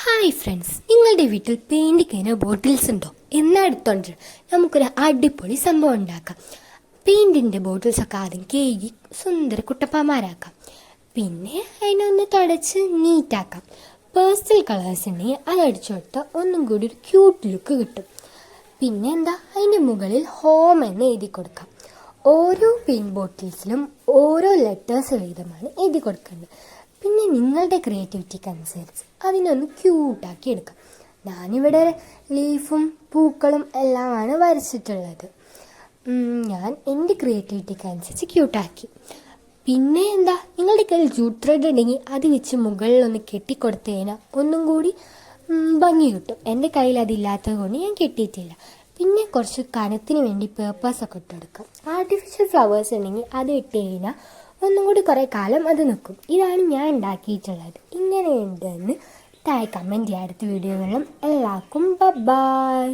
Hi friends, നിങ്ങളുടെ വീട്ടിൽ paint കഴിഞ്ഞ ബോട്ടിൽസ് ഉണ്ടോ? എന്നാ എടുത്തോണ്ട് നമുക്കൊരു അടിപൊളി സംഭവം ഉണ്ടാക്കാം. പെയിൻറ്റിൻ്റെ ബോട്ടിൽസൊക്കെ ആദ്യം കേകി സുന്ദര കുട്ടപ്പന്മാരാക്കാം. പിന്നെ അതിനൊന്ന് തുടച്ച് നീറ്റാക്കാം. പേസ്റ്റൽ കളേഴ്സ് ഉണ്ടെങ്കിൽ അതടിച്ചു കൊടുത്താൽ ഒന്നും കൂടി ഒരു ക്യൂട്ട് ലുക്ക് കിട്ടും. പിന്നെ എന്താ, അതിൻ്റെ മുകളിൽ ഹോം എന്ന് എഴുതി കൊടുക്കാം. ഓരോ പെയിൻറ്റ് ബോട്ടിൽസിലും ഓരോ ലെറ്റേഴ്സ് വീതമാണ് എഴുതി കൊടുക്കേണ്ടത്. പിന്നെ നിങ്ങളുടെ ക്രിയേറ്റിവിറ്റിക്ക് അനുസരിച്ച് അതിനൊന്ന് ക്യൂട്ടാക്കി എടുക്കാം. ഞാനിവിടെ ലീഫും പൂക്കളും എല്ലാമാണ് വരച്ചിട്ടുള്ളത്. ഞാൻ എൻ്റെ ക്രിയേറ്റിവിറ്റിക്ക് അനുസരിച്ച് ക്യൂട്ടാക്കി. പിന്നെ എന്താ, നിങ്ങളുടെ കയ്യിൽ ജൂട്ട് ത്രെഡ് ഉണ്ടെങ്കിൽ അത് വെച്ച് മുകളിലൊന്ന് കെട്ടിക്കൊടുത്തു കഴിഞ്ഞാൽ ഒന്നും കൂടി ഭംഗി കിട്ടും. എൻ്റെ കയ്യിൽ അതില്ലാത്തത് കൊണ്ട് ഞാൻ കെട്ടിയിട്ടില്ല. പിന്നെ കുറച്ച് കനത്തിന് വേണ്ടി പേപ്പേഴ്സൊക്കെ ഇട്ടെടുക്കാം. ആർട്ടിഫിഷ്യൽ ഫ്ലവേഴ്സ് ഉണ്ടെങ്കിൽ അത് ഇട്ട് കഴിഞ്ഞാൽ ഒന്നും കൂടി കുറേ കാലം അത് നിൽക്കും. ഇതാണ് ഞാൻ ഉണ്ടാക്കിയിട്ടുള്ളത്. ഇങ്ങനെയുണ്ടെന്ന് താഴെ കമൻറ്റ് ചെയ്യാം. അടുത്ത വീഡിയോകളും എല്ലാവർക്കും ബൈ.